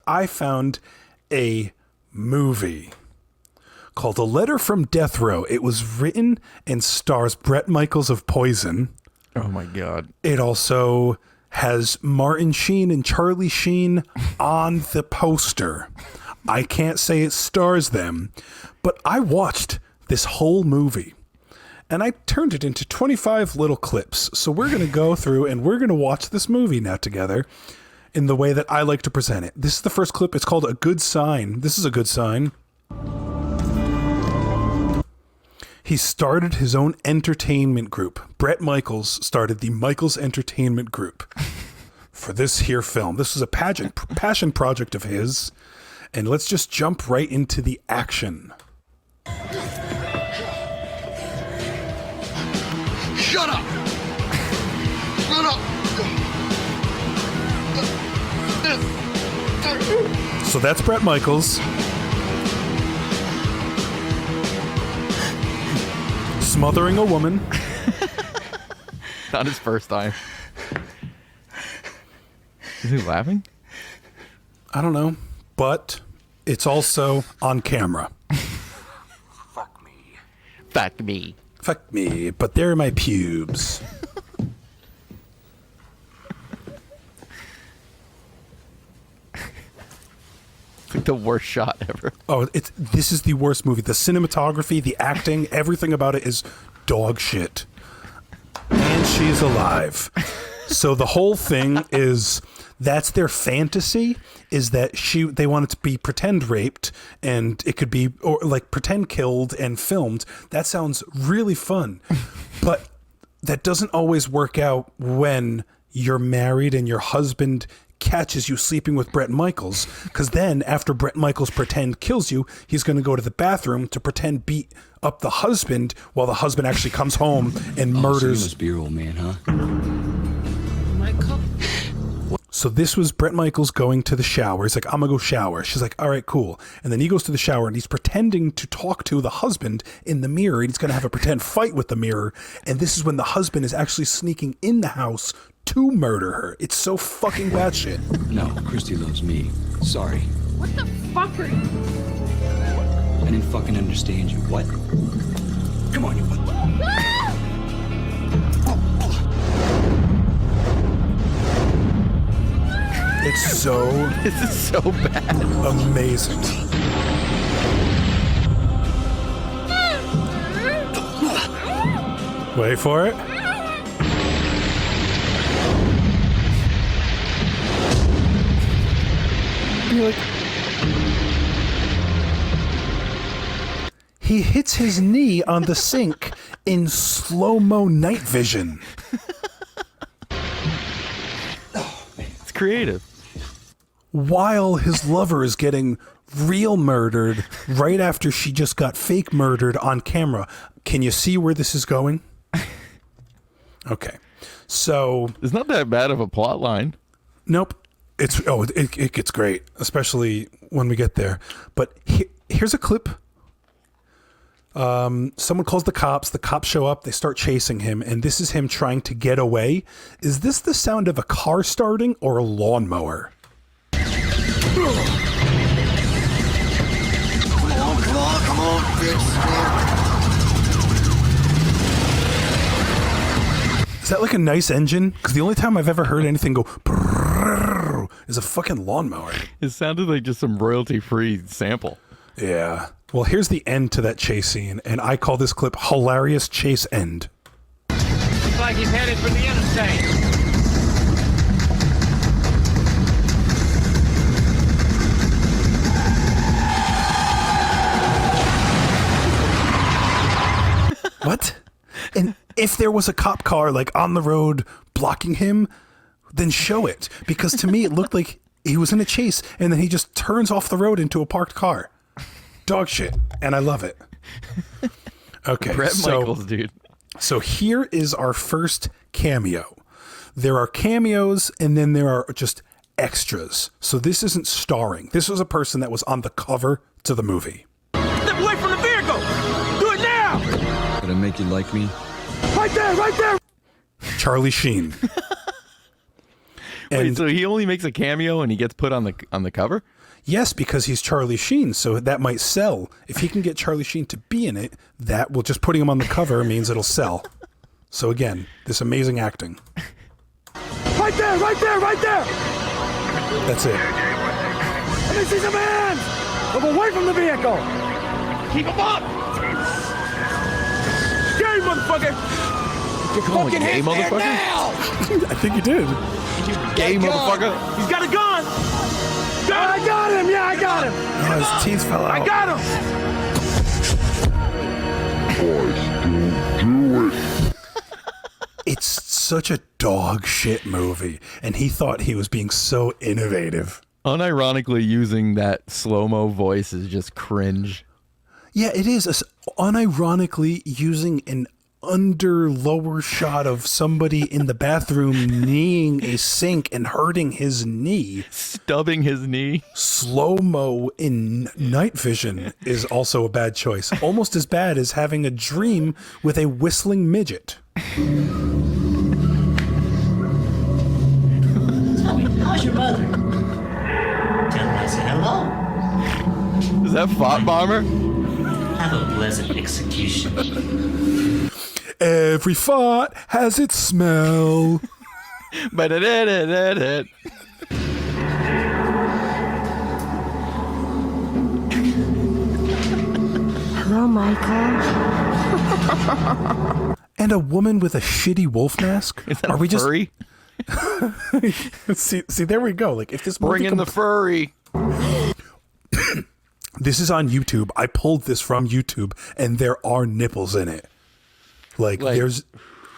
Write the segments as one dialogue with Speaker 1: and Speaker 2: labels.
Speaker 1: I found a movie called A Letter from Death Row. It was written and stars Bret Michaels of Poison.
Speaker 2: Oh my God.
Speaker 1: It also has Martin Sheen and Charlie Sheen on the poster. I can't say it stars them, but I watched this whole movie and I turned it into 25 little clips. So we're going to go through and we're going to watch this movie now together in the way that I like to present it. This is the first clip. It's called A Good Sign. This is a good sign. He started his own entertainment group. Bret Michaels started the Michaels Entertainment Group for this here film. This is a passion project of his. And let's just jump right into the action.
Speaker 3: Shut up! Shut up!
Speaker 1: So that's Bret Michaels. Smothering a woman.
Speaker 2: Not his first time. Is he laughing?
Speaker 1: I don't know. But it's also on camera.
Speaker 3: Fuck me.
Speaker 2: Fuck me.
Speaker 1: Fuck me, but they're my pubes.
Speaker 2: It's like the worst shot ever.
Speaker 1: Oh, this is the worst movie. The cinematography, the acting, everything about it is dog shit. And she's alive. So the whole thing is, that's their fantasy, is that they want it to be pretend raped, and it could be, or like pretend killed and filmed. That sounds really fun. But that doesn't always work out when you're married and your husband catches you sleeping with Bret Michaels, because then after Bret Michaels pretend kills you, he's going to go to the bathroom to pretend beat up the husband while the husband actually comes home and murders.
Speaker 4: So you must be your old man, huh?
Speaker 3: Michael?
Speaker 1: So this was Bret Michaels going to the shower. He's like, I'm gonna go shower. She's like, all right, cool. And then he goes to the shower and he's pretending to talk to the husband in the mirror, and he's gonna have a pretend fight with the mirror. And this is when the husband is actually sneaking in the house to murder her. It's so fucking batshit.
Speaker 4: No, Christy loves me. Sorry.
Speaker 3: What the fuck are you?
Speaker 4: I didn't fucking understand you. What? Come on, you.
Speaker 1: It's so
Speaker 2: This is so bad.
Speaker 1: amazing. Wait for it. You're like, he hits his knee on the sink in slow-mo night vision.
Speaker 2: It's creative.
Speaker 1: While his lover is getting real murdered right after she just got fake murdered on camera. Can you see where this is going? Okay. So
Speaker 2: It's not that bad of a plot line.
Speaker 1: nope. It gets great, especially when we get there. But here's a clip. Someone calls the cops. The cops show up. They start chasing him, and this is him trying to get away. Is this the sound of a car starting or a lawnmower?
Speaker 3: Come on, bitch.
Speaker 1: Is that like a nice engine? Because the only time I've ever heard anything go brrrr is a fucking lawnmower.
Speaker 2: It sounded like just some royalty-free sample.
Speaker 1: Yeah. Well, here's the end to that chase scene, and I call this clip hilarious chase end.
Speaker 5: Looks like he's headed for the interstate.
Speaker 1: What? And if there was a cop car like on the road blocking him, then show it. Because to me, it looked like he was in a chase and then he just turns off the road into a parked car. Dog shit. And I love it. Okay.
Speaker 2: Bret Michaels, dude.
Speaker 1: So here is our first cameo. There are cameos and then there are just extras. So this isn't starring. This was a person that was on the cover to the movie.
Speaker 5: Step away from the vehicle! Do it now!
Speaker 4: Did I make you like me?
Speaker 5: Right there, right there!
Speaker 1: Charlie Sheen.
Speaker 2: Wait, so he only makes a cameo and he gets put on the cover?
Speaker 1: Yes, because he's Charlie Sheen, so that might sell. If he can get Charlie Sheen to be in it, that will just putting him on the cover means it'll sell. So again, this amazing acting.
Speaker 6: Right there, right there, right there!
Speaker 1: That's it.
Speaker 6: Let me see some hands! Move away from the vehicle!
Speaker 5: Keep him up!
Speaker 6: Gay motherfucker! Your
Speaker 2: Calling
Speaker 6: fucking
Speaker 2: gay
Speaker 6: hands there
Speaker 2: motherfucker?
Speaker 6: now!
Speaker 1: I think he did.
Speaker 2: Gay motherfucker.
Speaker 6: He's got a gun! I got him! Yeah, I got him!
Speaker 1: Oh, his teeth fell out.
Speaker 6: I got him!
Speaker 1: It's such a dog shit movie, and he thought he was being so innovative.
Speaker 2: Unironically, using that slow-mo voice is just cringe.
Speaker 1: Yeah, it is. Unironically using an under lower shot of somebody in the bathroom kneeing a sink and hurting his knee.
Speaker 2: Stubbing his knee.
Speaker 1: Slow-mo in night vision is also a bad choice. Almost as bad as having a dream with a whistling midget.
Speaker 7: Tommy, how's your mother? Tell her I said hello.
Speaker 2: Is that Fought Bomber?
Speaker 7: Have a pleasant execution.
Speaker 1: Every fart has its smell.
Speaker 2: Ba-da-da-da-da-da.
Speaker 8: Hello, Michael.
Speaker 1: And a woman with a shitty wolf mask?
Speaker 2: Is that a furry?
Speaker 1: See, there we go. Like, if this movie
Speaker 2: Bring in the furry.
Speaker 1: This is on YouTube. I pulled this from YouTube, and there are nipples in it. Like there's,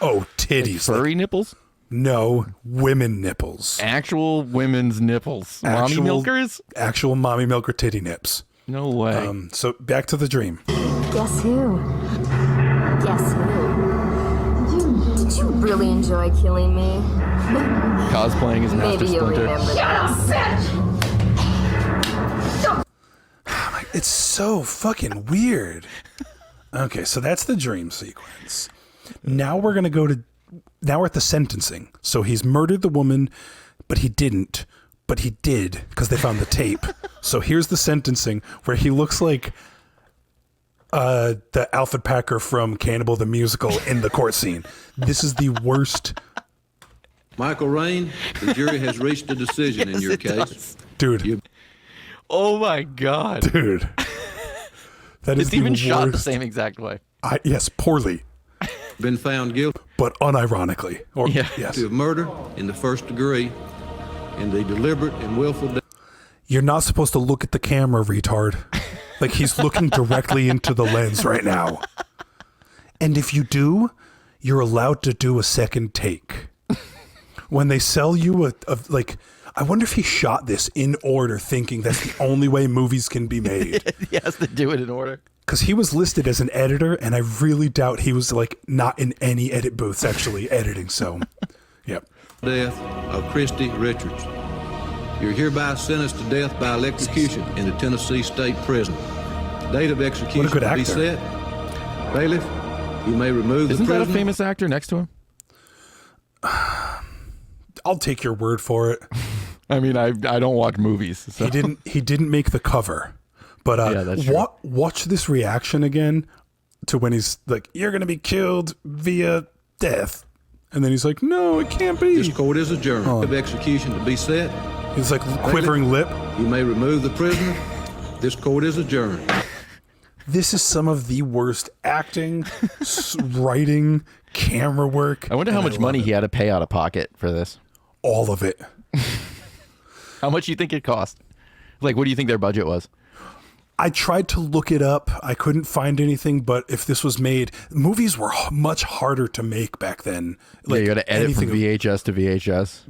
Speaker 1: titties.
Speaker 2: Like furry nipples?
Speaker 1: No, women nipples.
Speaker 2: Actual women's nipples. Mommy milkers?
Speaker 1: Actual mommy milker titty nips.
Speaker 2: No way.
Speaker 1: So back to the dream.
Speaker 8: Guess who? Guess who? Did you really enjoy killing me?
Speaker 2: Cosplaying as Master
Speaker 8: Maybe you'll
Speaker 2: Splinter.
Speaker 8: remember that.
Speaker 1: It's so fucking weird. Okay, so that's the dream sequence. Now we're going to go to, now we're at the sentencing. So he's murdered the woman, but he didn't. But he did, because they found the tape. So here's the sentencing, where he looks like the Alfred Packer from Cannibal the Musical in the court scene. This is the worst.
Speaker 9: Michael Rain, the jury has reached a decision in your case.
Speaker 2: Does.
Speaker 1: Dude.
Speaker 2: Oh my God.
Speaker 1: Dude. That is
Speaker 2: It's even
Speaker 1: worst.
Speaker 2: shot the same exact way.
Speaker 1: Yes, poorly.
Speaker 9: Been found guilty.
Speaker 1: But unironically. Or,
Speaker 2: Yeah.
Speaker 1: Yes.
Speaker 9: Of murder in the first degree and the deliberate and willful death.
Speaker 1: You're not supposed to look at the camera, retard. Like, he's looking directly into the lens right now. And if you do, you're allowed to do a second take. When they sell you like, I wonder if he shot this in order, thinking that's the only way movies can be made.
Speaker 2: He has to do it in order.
Speaker 1: Because he was listed as an editor, and I really doubt he was, like, not in any edit booths actually editing, so, yep.
Speaker 9: Death of Christy Richards. You're hereby sentenced to death by electrocution in the Tennessee State Prison. Date of execution
Speaker 1: What a good
Speaker 9: to be
Speaker 1: actor.
Speaker 9: set. Bailiff, you may remove
Speaker 2: Isn't
Speaker 9: the
Speaker 2: that
Speaker 9: prisoner.
Speaker 2: a famous actor next to him?
Speaker 1: I'll take your word for it.
Speaker 2: I mean, I don't watch movies. So.
Speaker 1: He didn't make the cover. But
Speaker 2: Yeah, that's true.
Speaker 1: watch this reaction again to when he's like, "You're going to be killed via death." And then he's like, "No, it can't be."
Speaker 9: This court is adjourned. Date of execution to be set.
Speaker 1: He's like quivering lip.
Speaker 9: You may remove the prisoner. This court is adjourned.
Speaker 1: This is some of the worst acting, writing, camera work.
Speaker 2: I wonder how
Speaker 1: and
Speaker 2: much
Speaker 1: love
Speaker 2: money
Speaker 1: it.
Speaker 2: he had to pay out of pocket for this.
Speaker 1: All of it.
Speaker 2: How much do you think it cost? Like, what do you think their budget was?
Speaker 1: I tried to look it up. I couldn't find anything, but if this was made, movies were much harder to make back then.
Speaker 2: Yeah, you got to edit from
Speaker 1: anything-
Speaker 2: VHS to VHS.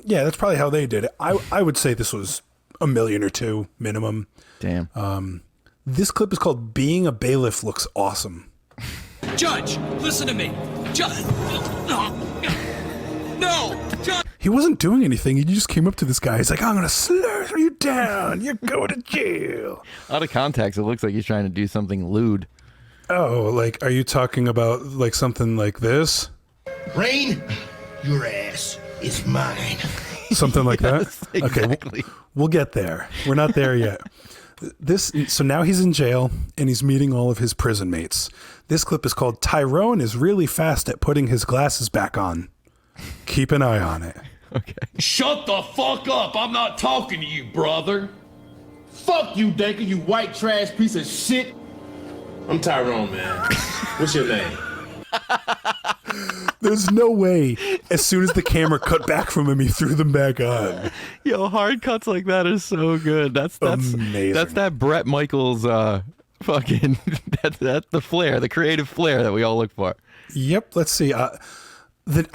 Speaker 1: Yeah, that's probably how they did it. I would say this was $1 million or $2 million minimum.
Speaker 2: Damn.
Speaker 1: This clip is called "Being a Bailiff Looks Awesome."
Speaker 10: Judge, listen to me. Judge. No, Judge.
Speaker 1: He wasn't doing anything. He just came up to this guy. He's like, "I'm going to slur you down. You're going to jail."
Speaker 2: Out of context, it looks like he's trying to do something lewd.
Speaker 1: Oh, like, are you talking about like something like this?
Speaker 10: Rain, your ass.
Speaker 3: is mine.
Speaker 1: Something like
Speaker 2: Yes,
Speaker 1: that. Okay,
Speaker 2: exactly.
Speaker 1: we'll get there. We're not there yet. So now he's in jail and he's meeting all of his prison mates. This clip is called "Tyrone is really fast at putting his glasses back on." Keep an eye on it.
Speaker 2: Okay.
Speaker 10: Shut the fuck up. I'm not talking to you, brother.
Speaker 6: Fuck you, Daker, you white trash piece of shit. I'm Tyrone, man. What's your name?
Speaker 1: There's no way as soon as the camera cut back from him, he threw them back on.
Speaker 2: Yo, hard cuts like that is so good. That's
Speaker 1: Amazing.
Speaker 2: That's that Bret Michaels fucking that's the flair, the creative flair that we all look for.
Speaker 1: Yep. Let's see. I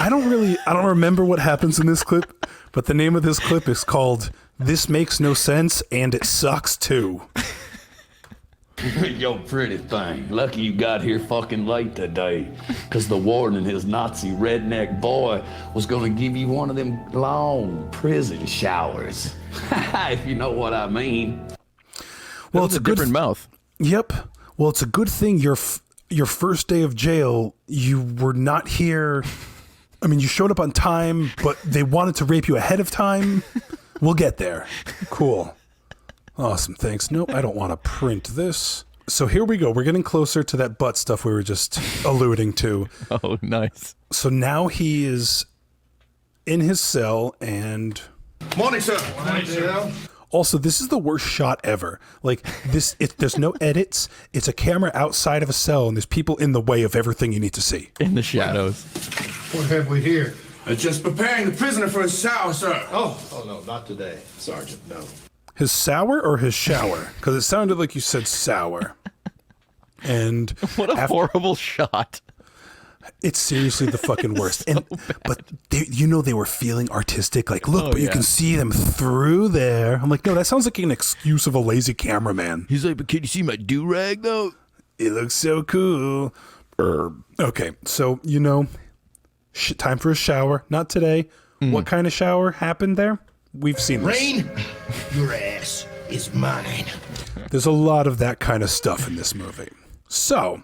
Speaker 1: don't remember what happens in this clip, but the name of this clip is called "This Makes No Sense and It Sucks Too."
Speaker 11: Yo, pretty thing. Lucky you got here fucking late today. Because the warden and his Nazi redneck boy was going to give you one of them long prison showers. If you know what I mean.
Speaker 1: Well, it's a good
Speaker 2: different mouth.
Speaker 1: Yep. Well, it's a good thing your first day of jail, you were not here. I mean, you showed up on time, but they wanted to rape you ahead of time. We'll get there. Cool. Awesome, thanks. Nope, I don't want to print this. So here we go. We're getting closer to that butt stuff we were just alluding to.
Speaker 2: Oh, nice.
Speaker 1: So now he is in his cell and...
Speaker 6: Morning, sir. Morning, sir.
Speaker 1: Also, this is the worst shot ever. Like, there's no edits. It's a camera outside of a cell, and there's people in the way of everything you need to see.
Speaker 2: In the shadows.
Speaker 6: What have we here? Just preparing the prisoner for his shower, sir. Oh no, not today, Sergeant, no.
Speaker 1: His sour or his shower? Because it sounded like you said sour. And
Speaker 2: what a horrible shot.
Speaker 1: It's seriously the fucking worst. And but they were feeling artistic. Like, look, but you can see them through there. I'm like, no, that sounds like an excuse of a lazy cameraman.
Speaker 2: He's like, but can you see my do-rag though?
Speaker 1: It looks so cool. Okay, so time for a shower. Not today. What kind of shower happened there? We've seen this.
Speaker 3: Rain, your ass is mine.
Speaker 1: There's a lot of that kind of stuff in this movie. So,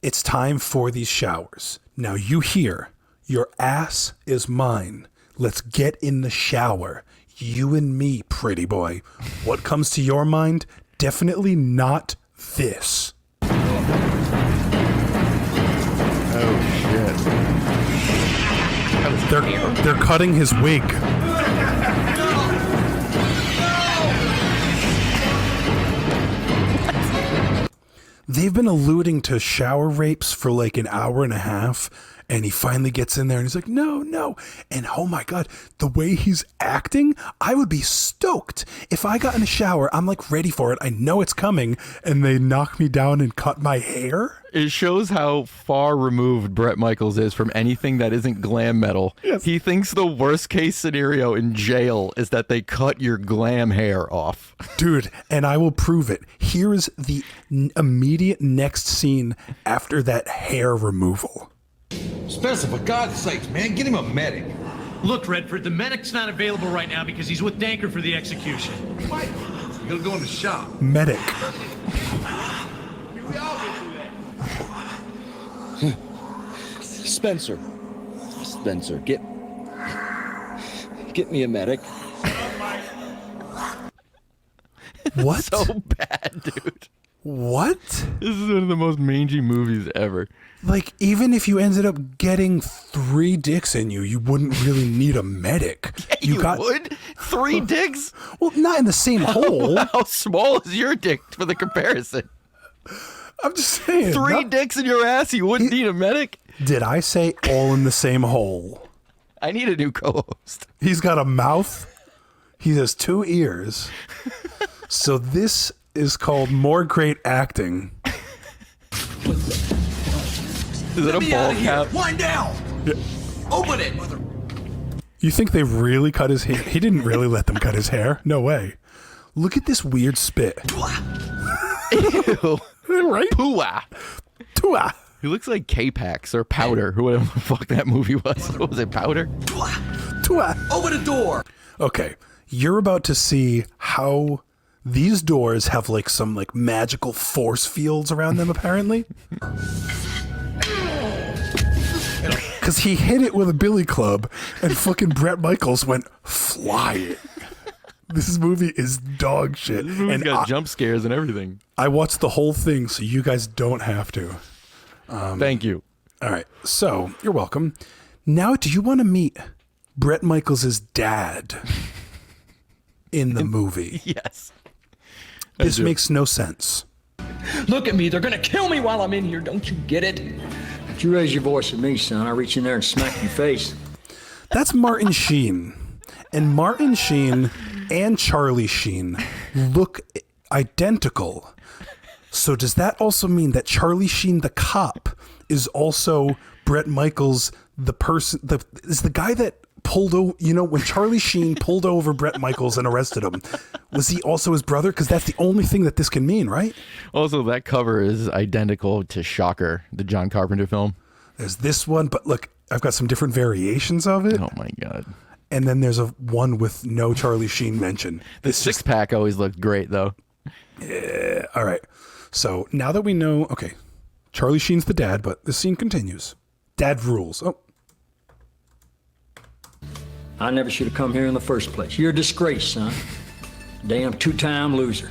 Speaker 1: it's time for these showers. Now you hear, your ass is mine. Let's get in the shower. You and me, pretty boy. What comes to your mind? Definitely not this.
Speaker 2: Oh, shit.
Speaker 1: They're cutting his wig. They've been alluding to shower rapes for like an hour and a half, and he finally gets in there and he's like, no. And oh my God, the way he's acting, I would be stoked. If I got in a shower, I'm like ready for it. I know it's coming, and they knock me down and cut my hair.
Speaker 2: It shows how far removed Bret Michaels is from anything that isn't glam metal.
Speaker 1: Yes.
Speaker 2: He thinks the worst case scenario in jail is that they cut your glam hair off.
Speaker 1: Dude, and I will prove it. Here is the immediate next scene after that hair removal.
Speaker 10: Spencer, for God's sakes, man, get him a medic.
Speaker 5: Look, Redford, the medic's not available right now because he's with Danker for the execution.
Speaker 10: What? You gotta go in the shop.
Speaker 1: Medic.
Speaker 4: Spencer, get me a medic.
Speaker 1: What?
Speaker 2: So bad, dude.
Speaker 1: What?
Speaker 2: This is one of the most mangy movies ever.
Speaker 1: Like, even if you ended up getting 3 dicks in you, you wouldn't really need a medic.
Speaker 2: Yeah, you would? 3 dicks?
Speaker 1: Well, not in the same hole.
Speaker 2: How small is your dick for the comparison?
Speaker 1: I'm just saying.
Speaker 2: 3 dicks in your ass, you wouldn't need a medic?
Speaker 1: Did I say all in the same hole?
Speaker 2: I need a new co-host.
Speaker 1: He's got a mouth. He has 2 ears. So this is called more great acting.
Speaker 2: Is it a ball cap?
Speaker 10: Wind down.
Speaker 1: Yeah.
Speaker 10: Open it, mother.
Speaker 1: You think they really cut his hair? He didn't really let them cut his hair. No way. Look at this weird spit.
Speaker 2: Ew.
Speaker 1: Right?
Speaker 2: Pooah.
Speaker 1: Tua.
Speaker 2: He looks like K-Pax or Powder, whoever the fuck that movie was. What was it, Powder?
Speaker 1: Tua.
Speaker 10: Open the door.
Speaker 1: Okay, you're about to see how these doors have like some like magical force fields around them, apparently. because he hit it with a billy club, and fucking Bret Michaels went flying. This movie is dog shit.
Speaker 2: This movie's
Speaker 1: And
Speaker 2: got jump scares and everything.
Speaker 1: I watched the whole thing, so you guys don't have to.
Speaker 2: Thank you.
Speaker 1: All right, so you're welcome. Now, do you want to meet Bret Michaels' dad in the movie?
Speaker 2: Yes.
Speaker 1: This makes no sense.
Speaker 4: Look at me. They're going to kill me while I'm in here. Don't you get it?
Speaker 12: If you raise your voice at me, son, I'll reach in there and smack your face.
Speaker 1: That's Martin Sheen. And Martin Sheen and Charlie Sheen look identical. So does that also mean that Charlie Sheen, the cop, is also Bret Michaels, the person, is the guy that pulled over, when Charlie Sheen pulled over Bret Michaels and arrested him, was he also his brother? Because that's the only thing that this can mean, right?
Speaker 2: Also, that cover is identical to Shocker, the John Carpenter film.
Speaker 1: There's this one, but look, I've got some different variations of it.
Speaker 2: Oh my God.
Speaker 1: And then there's a one with no Charlie Sheen mention.
Speaker 2: The six-pack always looked great, though.
Speaker 1: Yeah. All right. So now that we know, okay, Charlie Sheen's the dad, but the scene continues. Dad rules. Oh.
Speaker 12: I never should have come here in the first place. You're a disgrace, son. Damn two-time loser.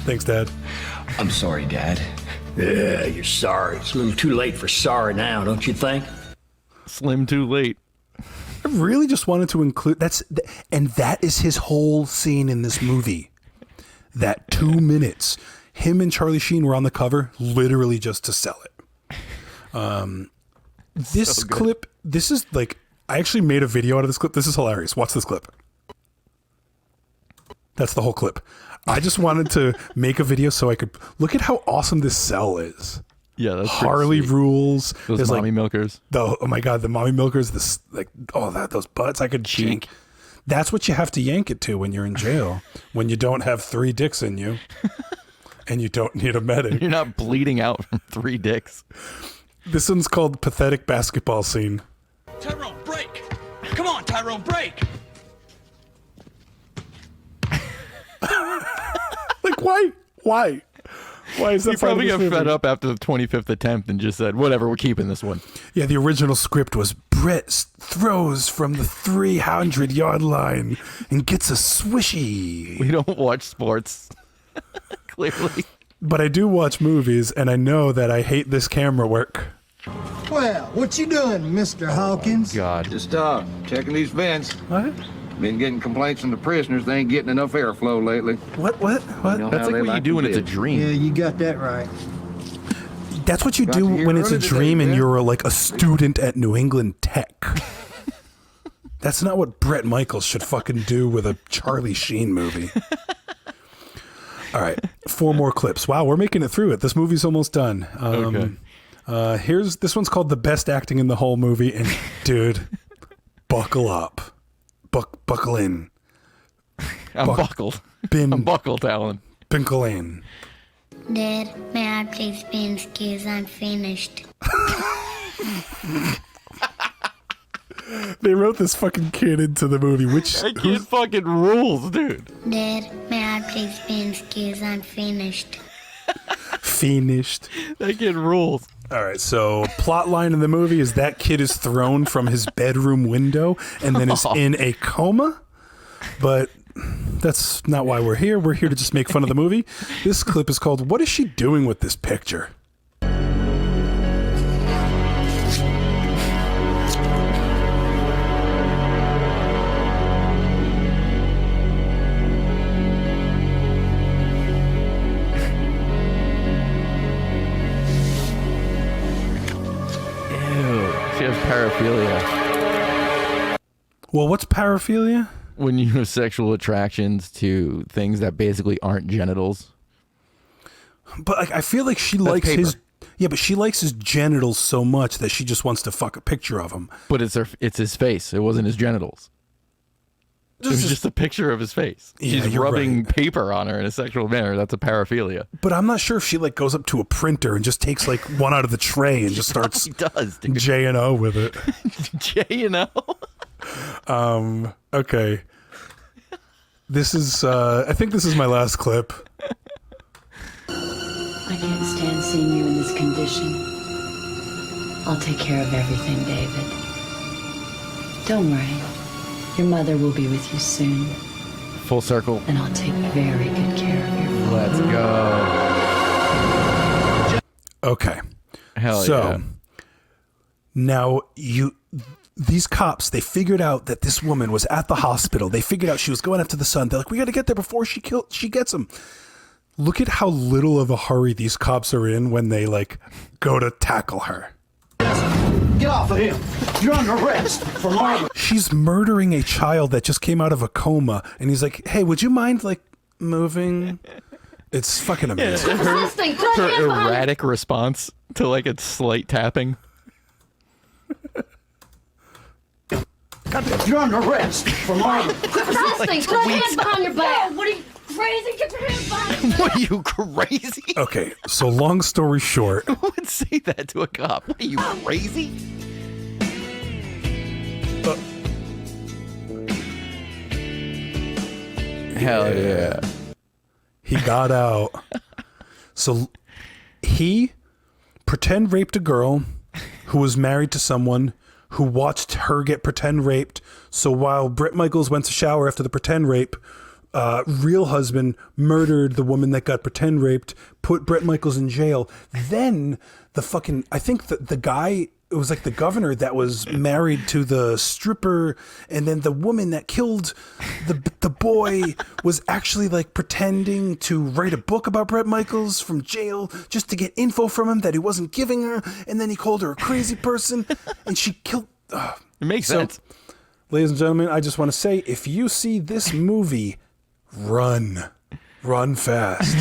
Speaker 1: Thanks, Dad.
Speaker 4: I'm sorry, Dad.
Speaker 12: Yeah, you're sorry. It's a little too late for sorry now, don't you think?
Speaker 2: Slim too late.
Speaker 1: I really just wanted to include and that is his whole scene in this movie. That 2 minutes, him and Charlie Sheen were on the cover, literally just to sell it. This clip, this is like, I actually made a video out of this clip. This is hilarious. Watch this clip. That's the whole clip. I just wanted to make a video so I could look at how awesome this cell is.
Speaker 2: Yeah, that's
Speaker 1: Harley rules.
Speaker 2: Those
Speaker 1: There's
Speaker 2: mommy milkers.
Speaker 1: Oh my God, the mommy milkers. This those butts. I could yank. That's what you have to yank it to when you're in jail. When you don't have 3 dicks in you, and you don't need a medic.
Speaker 2: You're not bleeding out from 3 dicks.
Speaker 1: This one's called Pathetic Basketball Scene.
Speaker 10: Tyrone, break! Come on, Tyrone, break!
Speaker 1: Like, why? Why is that?
Speaker 2: He probably got fed up after the 25th attempt and just said, whatever, we're keeping this one.
Speaker 1: Yeah, the original script was Bret throws from the 300-yard line and gets a swishy.
Speaker 2: We don't watch sports, clearly.
Speaker 1: But I do watch movies, and I know that I hate this camera work.
Speaker 13: Well, what you doing, Mr. Hawkins?
Speaker 2: God.
Speaker 9: Just checking these vents.
Speaker 1: What?
Speaker 9: Been getting complaints from the prisoners. They ain't getting enough airflow lately.
Speaker 1: What?
Speaker 9: You know
Speaker 2: That's
Speaker 9: how
Speaker 2: like
Speaker 9: they
Speaker 2: what you do when it's a dream.
Speaker 13: Yeah, you got that right.
Speaker 1: That's what you do when it's a dream and you're like a student at New England Tech. That's not what Bret Michaels should fucking do with a Charlie Sheen movie. All right, 4 more clips. Wow, we're making it through it. This movie's almost done.
Speaker 2: Okay.
Speaker 1: This one's called the best acting in the whole movie, and dude, buckle up, buckle in.
Speaker 2: I'm buckled. I'm buckled, Alan.
Speaker 1: Buckle in.
Speaker 14: Dad, may I please be excused? I'm finished.
Speaker 1: They wrote this fucking kid into the movie,
Speaker 2: That kid fucking rules, dude.
Speaker 14: Dad, may I please be excused? I'm finished.
Speaker 1: Finished.
Speaker 2: That kid rules.
Speaker 1: All right, so plot line in the movie is that kid is thrown from his bedroom window and then is in a coma. But that's not why we're here. We're here to just make fun of the movie. This clip is called "What Is She Doing with This Picture?"
Speaker 2: She has paraphilia.
Speaker 1: Well, what's paraphilia?
Speaker 2: When you have sexual attractions to things that basically aren't genitals.
Speaker 1: But like, I feel like she likes his. Yeah, but she likes his genitals so much that she just wants to fuck a picture of him.
Speaker 2: But it's his face. It wasn't his genitals. It was just a picture of his face.
Speaker 1: Yeah,
Speaker 2: She's
Speaker 1: you're
Speaker 2: rubbing
Speaker 1: right.
Speaker 2: paper on her in a sexual manner. That's a paraphilia.
Speaker 1: But I'm not sure if she like goes up to a printer and just takes like one out of the tray and just starts
Speaker 2: She does, dude.
Speaker 1: J&O with it.
Speaker 2: J&O?
Speaker 1: Okay. This is I think this is my last clip.
Speaker 15: I can't stand seeing you in this condition. I'll take care of everything, David. Don't worry. Your mother will be with you soon.
Speaker 2: Full circle.
Speaker 15: And I'll take very good care of your father.
Speaker 2: Let's go.
Speaker 1: Okay.
Speaker 2: Hell
Speaker 1: so,
Speaker 2: yeah.
Speaker 1: Now these cops, they figured out that this woman was at the hospital. They figured out she was going after the son. They're like, we got to get there before she gets him. Look at how little of a hurry these cops are in when they like go to tackle her.
Speaker 13: Get off of him. You're under arrest for murder.
Speaker 1: She's murdering a child that just came out of a coma, and he's like, hey, would you mind like moving? It's fucking amazing.
Speaker 2: Her erratic response to like a slight tapping.
Speaker 13: You're under arrest for murder.
Speaker 8: Quit resisting. Put your hands behind your back. What are you crazy? Get your hands behind your back.
Speaker 2: What are you, crazy?
Speaker 1: Okay, so long story short.
Speaker 2: Who would say that to a cop? What are you, crazy? Hell yeah.
Speaker 1: He got out. So he pretend raped a girl who was married to someone who watched her get pretend raped. So while Bret Michaels went to shower after the pretend rape, real husband murdered the woman that got pretend raped, put Bret Michaels in jail. Then I think the guy, it was like the governor that was married to the stripper, and then the woman that killed the boy was actually like pretending to write a book about Bret Michaels from jail just to get info from him that he wasn't giving her, and then he called her a crazy person, and she killed.
Speaker 2: It makes sense.
Speaker 1: Ladies and gentlemen, I just want to say, if you see this movie, run fast.